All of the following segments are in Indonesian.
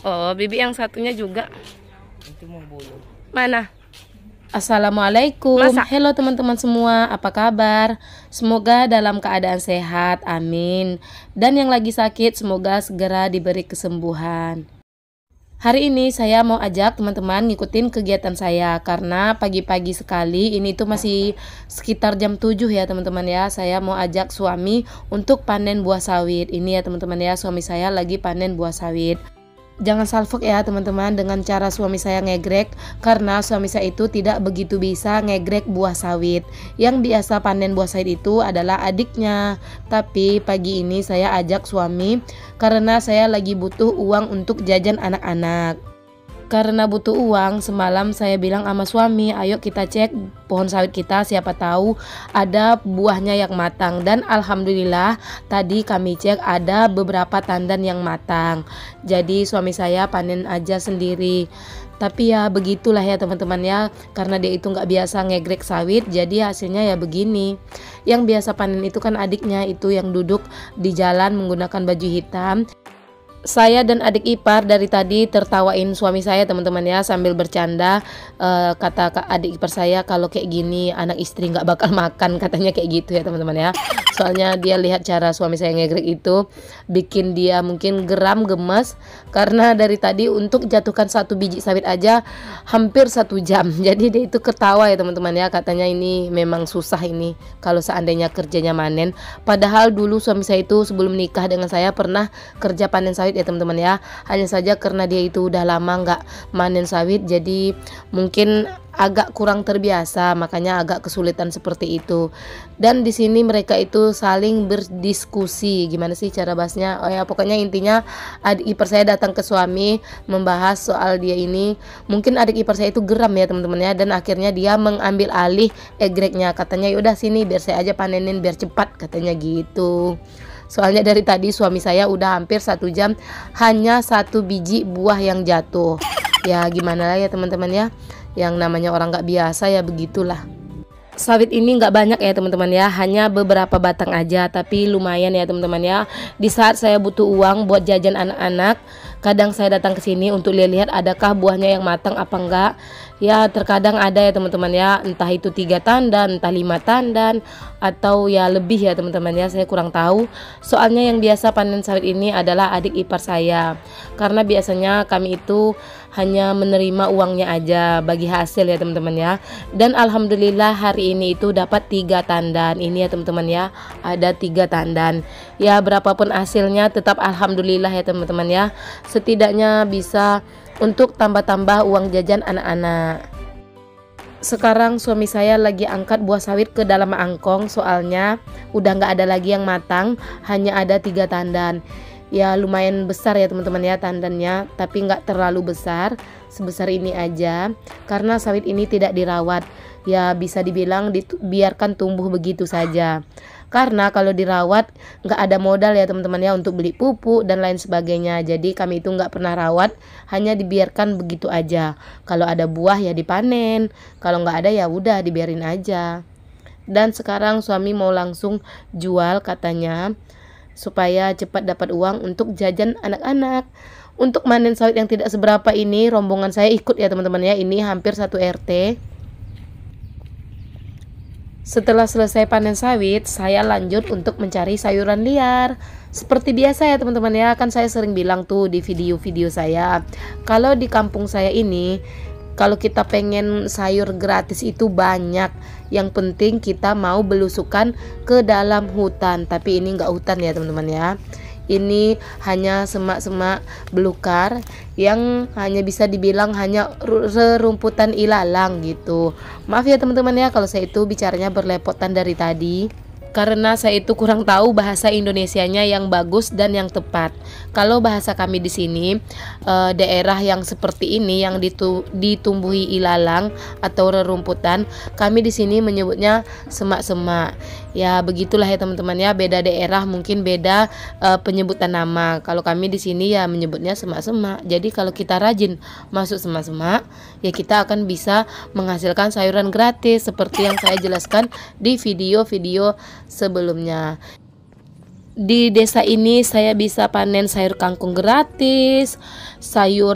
Oh, bibi yang satunya juga. Itu mau bulu. Mana? Assalamualaikum. Masak. Halo teman-teman semua, apa kabar? Semoga dalam keadaan sehat, amin. Dan yang lagi sakit, semoga segera diberi kesembuhan. Hari ini saya mau ajak teman-teman ngikutin kegiatan saya karena pagi-pagi sekali, ini tuh masih sekitar jam 7 ya teman-teman ya. Saya mau ajak suami untuk panen buah sawit. Ini ya teman-teman ya, suami saya lagi panen buah sawit. Jangan salfok ya teman-teman dengan cara suami saya ngegrek, karena suami saya itu tidak begitu bisa ngegrek buah sawit. Yang biasa panen buah sawit itu adalah adiknya. Tapi pagi ini saya ajak suami karena saya lagi butuh uang untuk jajan anak-anak. Karena butuh uang, semalam saya bilang sama suami, ayo kita cek pohon sawit kita, siapa tahu ada buahnya yang matang. Dan alhamdulillah tadi kami cek ada beberapa tandan yang matang. Jadi suami saya panen aja sendiri. Tapi ya begitulah ya teman-teman ya, karena dia itu nggak biasa ngegrek sawit, jadi hasilnya ya begini. Yang biasa panen itu kan adiknya, itu yang duduk di jalan menggunakan baju hitam. Saya dan adik ipar dari tadi tertawain suami saya teman-teman ya, sambil bercanda. Kata adik ipar saya, kalau kayak gini anak istri nggak bakal makan, katanya kayak gitu ya teman-teman ya. Soalnya dia lihat cara suami saya ngegrek itu bikin dia mungkin geram, gemes, karena dari tadi untuk jatuhkan satu biji sawit aja hampir 1 jam. Jadi dia itu ketawa ya teman-teman ya, katanya ini memang susah ini kalau seandainya kerjanya manen. Padahal dulu suami saya itu sebelum nikah dengan saya pernah kerja panen sawit ya teman-teman ya. Hanya saja karena dia itu udah lama nggak manen sawit, jadi mungkin agak kurang terbiasa, makanya agak kesulitan seperti itu. Dan di sini mereka itu saling berdiskusi, gimana sih cara bahasnya? Oh ya, pokoknya intinya adik ipar saya datang ke suami membahas soal dia ini. Mungkin adik ipar saya itu geram ya teman-teman ya, dan akhirnya dia mengambil alih egreknya. Katanya yaudah sini biar saya aja panenin biar cepat, katanya gitu. Soalnya dari tadi suami saya udah hampir 1 jam hanya 1 biji buah yang jatuh. Ya gimana lah ya teman-teman ya, yang namanya orang nggak biasa ya begitulah. Sawit ini nggak banyak ya teman-teman ya, hanya beberapa batang aja, tapi lumayan ya teman-teman ya. Di saat saya butuh uang buat jajan anak-anak, kadang saya datang ke sini untuk lihat-lihat adakah buahnya yang matang apa enggak. Ya terkadang ada ya teman-teman ya, entah itu 3 tandan, entah 5 tandan, atau ya lebih ya teman-teman ya, saya kurang tahu. Soalnya yang biasa panen sawit ini adalah adik ipar saya, karena biasanya kami itu hanya menerima uangnya aja bagi hasil ya teman-teman ya. Dan alhamdulillah hari ini itu dapat 3 tandan ini ya teman-teman ya, ada 3 tandan. Ya berapapun hasilnya tetap alhamdulillah ya teman-teman ya, setidaknya bisa untuk tambah-tambah uang jajan anak-anak. Sekarang suami saya lagi angkat buah sawit ke dalam mangkong, soalnya udah nggak ada lagi yang matang, hanya ada 3 tandan. Ya lumayan besar ya teman-teman ya tandannya, tapi nggak terlalu besar, sebesar ini aja. Karena sawit ini tidak dirawat, ya bisa dibilang dibiarkan tumbuh begitu saja. Karena kalau dirawat nggak ada modal ya teman-teman ya, untuk beli pupuk dan lain sebagainya. Jadi kami itu nggak pernah rawat, hanya dibiarkan begitu aja. Kalau ada buah ya dipanen, kalau nggak ada ya udah dibiarin aja. Dan sekarang suami mau langsung jual katanya, supaya cepat dapat uang untuk jajan anak-anak. Untuk manen sawit yang tidak seberapa ini, rombongan saya ikut ya teman-teman ya, ini hampir 1 RT. Setelah selesai panen sawit, saya lanjut untuk mencari sayuran liar. Seperti biasa ya teman-teman ya, kan saya sering bilang tuh di video-video saya, kalau di kampung saya ini, kalau kita pengen sayur gratis itu banyak. Yang penting kita mau belusukan ke dalam hutan. Tapi ini nggak hutan ya teman-teman ya, ini hanya semak-semak belukar yang hanya bisa dibilang hanya rerumputan ilalang gitu. Maaf ya teman-teman ya kalau saya itu bicaranya berlepotan dari tadi, karena saya itu kurang tahu bahasa Indonesianya yang bagus dan yang tepat. Kalau bahasa kami di sini, daerah yang seperti ini yang ditumbuhi ilalang atau rerumputan, kami di sini menyebutnya semak-semak. Ya begitulah ya teman-teman ya, beda daerah mungkin beda penyebutan nama. Kalau kami di sini ya menyebutnya semak-semak. Jadi kalau kita rajin masuk semak-semak, ya kita akan bisa menghasilkan sayuran gratis seperti yang saya jelaskan di video-video sebelumnya. Di desa ini saya bisa panen sayur kangkung gratis, sayur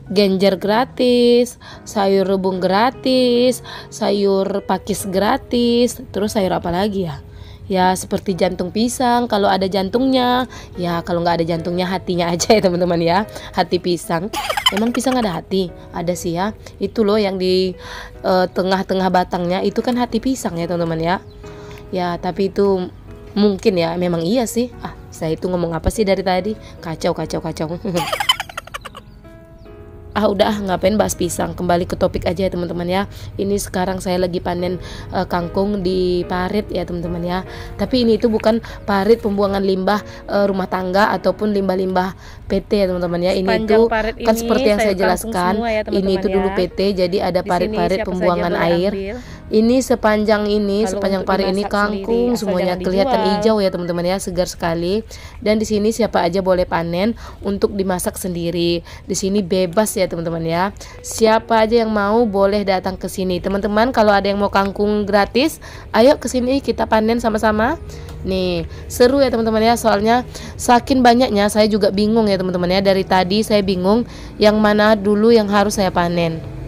genjer gratis, sayur rebung gratis, sayur pakis gratis, terus sayur apa lagi ya? Ya seperti jantung pisang kalau ada jantungnya, ya kalau nggak ada jantungnya hatinya aja ya teman-teman ya, hati pisang. Emang pisang ada hati? Ada sih ya. Itu loh yang di tengah-tengah batangnya itu kan hati pisang ya teman-teman ya. Ya tapi itu mungkin ya memang iya sih. Saya itu ngomong apa sih dari tadi? Kacau. Udah ngapain bahas pisang, kembali ke topik aja ya teman-teman ya. Ini sekarang saya lagi panen kangkung di parit ya teman-teman ya. Tapi ini itu bukan parit pembuangan limbah rumah tangga ataupun limbah-limbah PT ya teman-teman ya. Ini itu kan seperti yang saya jelaskan, ya, ini itu dulu PT, jadi ada parit-parit pembuangan air. Ini sepanjang parit ini kangkung semuanya kelihatan hijau ya teman-teman ya, segar sekali. Dan di sini siapa aja boleh panen untuk dimasak sendiri. Di sini bebas ya teman-teman ya. Siapa aja yang mau boleh datang ke sini. Teman-teman kalau ada yang mau kangkung gratis, ayo ke sini kita panen sama-sama. Nih, seru ya teman-teman ya, soalnya saking banyaknya saya juga bingung ya teman-teman ya. Dari tadi saya bingung yang mana dulu yang harus saya panen.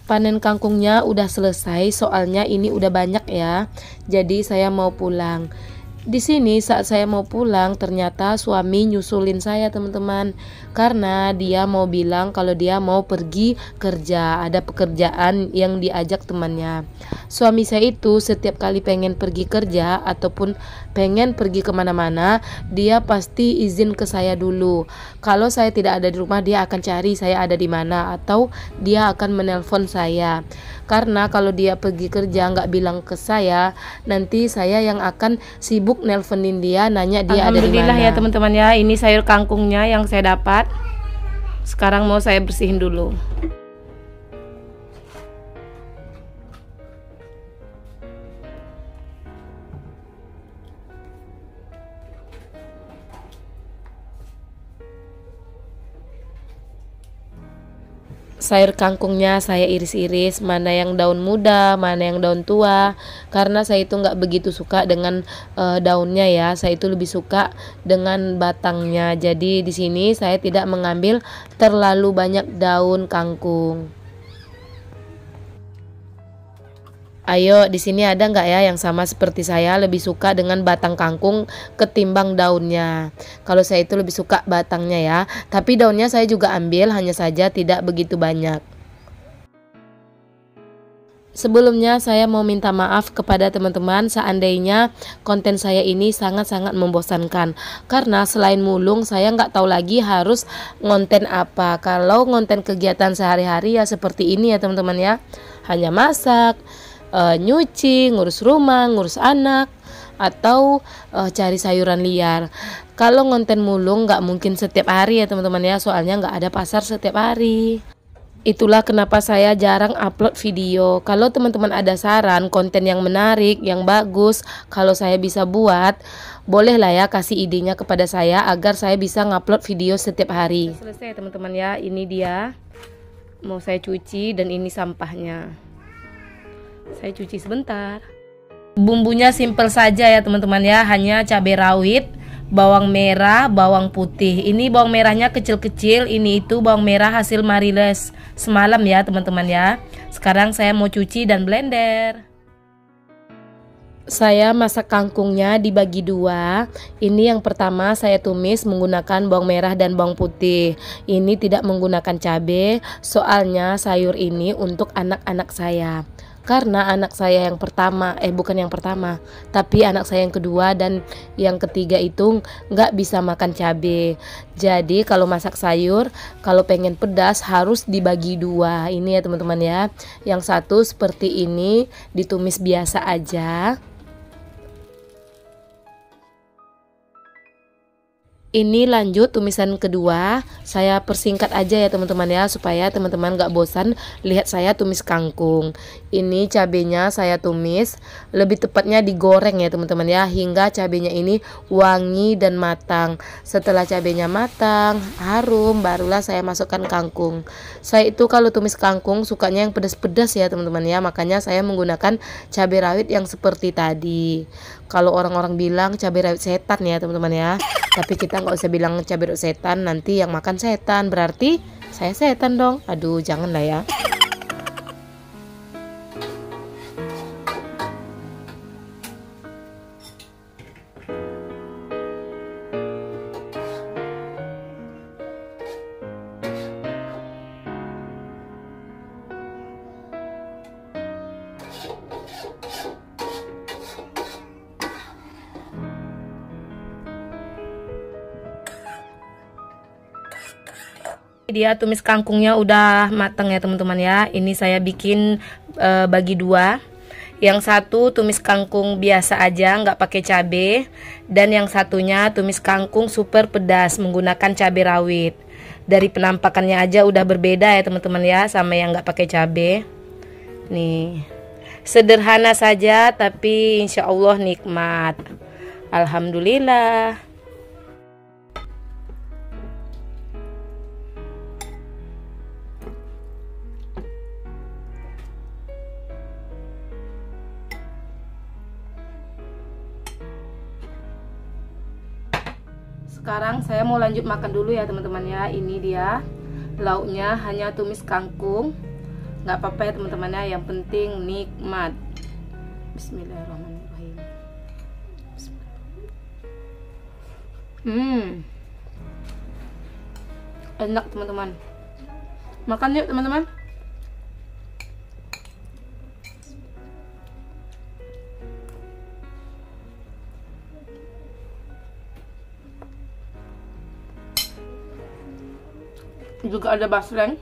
Panen kangkungnya udah selesai, soalnya ini udah banyak ya. Jadi saya mau pulang. Di sini saat saya mau pulang ternyata suami nyusulin saya teman-teman, karena dia mau bilang kalau dia mau pergi kerja, ada pekerjaan yang diajak temannya. Suami saya itu setiap kali pengen pergi kerja ataupun pengen pergi kemana-mana, dia pasti izin ke saya dulu. Kalau saya tidak ada di rumah, dia akan cari saya ada di mana, atau dia akan menelpon saya. Karena kalau dia pergi kerja nggak bilang ke saya, nanti saya yang akan sibuk nelponin dia, nanya dia ada di mana. Alhamdulillah ya teman-teman ya, ini sayur kangkungnya yang saya dapat. Sekarang mau saya bersihin dulu. Sayur kangkungnya saya iris-iris, mana yang daun muda, mana yang daun tua. Karena saya itu nggak begitu suka dengan daunnya ya, saya itu lebih suka dengan batangnya. Jadi di sini saya tidak mengambil terlalu banyak daun kangkung. Ayo, di sini ada nggak ya yang sama seperti saya, lebih suka dengan batang kangkung ketimbang daunnya? Kalau saya itu lebih suka batangnya ya, tapi daunnya saya juga ambil, hanya saja tidak begitu banyak. Sebelumnya saya mau minta maaf kepada teman-teman seandainya konten saya ini sangat-sangat membosankan, karena selain mulung saya nggak tahu lagi harus ngonten apa. Kalau ngonten kegiatan sehari-hari ya seperti ini ya teman-teman ya, hanya masak, nyuci, ngurus rumah, ngurus anak, atau cari sayuran liar. Kalau ngonten mulung nggak mungkin setiap hari ya teman-teman ya, soalnya nggak ada pasar setiap hari. Itulah kenapa saya jarang upload video. Kalau teman-teman ada saran konten yang menarik, yang bagus, kalau saya bisa buat, bolehlah ya kasih idenya kepada saya agar saya bisa ngupload video setiap hari. Selesai teman-teman ya, ini dia mau saya cuci dan ini sampahnya. Saya cuci sebentar. Bumbunya simple saja ya teman-teman ya, hanya cabai rawit, bawang merah, bawang putih. Ini bawang merahnya kecil-kecil, ini itu bawang merah hasil mariles semalam ya teman-teman ya. Sekarang saya mau cuci dan blender. Saya masak kangkungnya dibagi dua. Ini yang pertama saya tumis menggunakan bawang merah dan bawang putih. Ini tidak menggunakan cabai, soalnya sayur ini untuk anak-anak saya. karena anak saya yang pertama, bukan yang pertama, tapi anak saya yang kedua dan yang ketiga itu nggak bisa makan cabai. Jadi kalau masak sayur, kalau pengen pedas harus dibagi dua. Ini ya teman-teman ya, yang satu seperti ini ditumis biasa aja. Ini lanjut tumisan kedua, saya persingkat aja ya teman-teman ya, supaya teman-teman gak bosan lihat saya tumis kangkung. Ini cabenya saya tumis, lebih tepatnya digoreng ya teman-teman ya, hingga cabenya ini wangi dan matang. Setelah cabenya matang, harum, barulah saya masukkan kangkung. Saya itu kalau tumis kangkung sukanya yang pedas-pedas ya teman-teman ya, makanya saya menggunakan cabai rawit yang seperti tadi. Kalau orang-orang bilang cabai rawit setan ya teman-teman ya, tapi kita nggak usah bilang cabai rawit setan, nanti yang makan setan, berarti saya setan dong. Aduh, janganlah ya. Dia tumis kangkungnya udah matang ya teman-teman ya. Ini saya bikin bagi dua. Yang satu tumis kangkung biasa aja, nggak pakai cabai, dan yang satunya tumis kangkung super pedas menggunakan cabai rawit. Dari penampakannya aja udah berbeda ya teman-teman ya, sama yang nggak pakai cabai. Nih, sederhana saja tapi insya Allah nikmat. Alhamdulillah. Sekarang saya mau lanjut makan dulu ya teman-teman ya. Ini dia lauknya, hanya tumis kangkung, nggak apa-apa ya teman-teman ya, yang penting nikmat. Bismillahirrahmanirrahim. Enak teman-teman, makan yuk teman-teman. Juga ada basreng.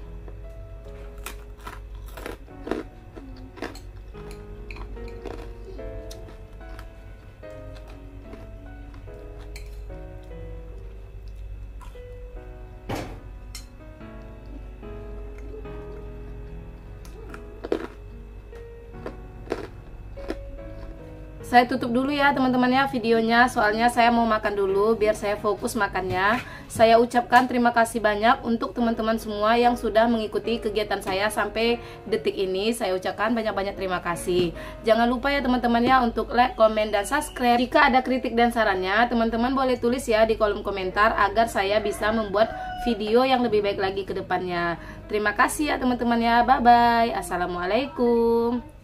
Saya tutup dulu ya teman-teman ya videonya, soalnya saya mau makan dulu biar saya fokus makannya. Saya ucapkan terima kasih banyak untuk teman-teman semua yang sudah mengikuti kegiatan saya sampai detik ini. Saya ucapkan banyak-banyak terima kasih. Jangan lupa ya teman-teman ya untuk like, komen, dan subscribe. Jika ada kritik dan sarannya, teman-teman boleh tulis ya di kolom komentar agar saya bisa membuat video yang lebih baik lagi ke depannya. Terima kasih ya teman-teman ya. Bye-bye. Assalamualaikum.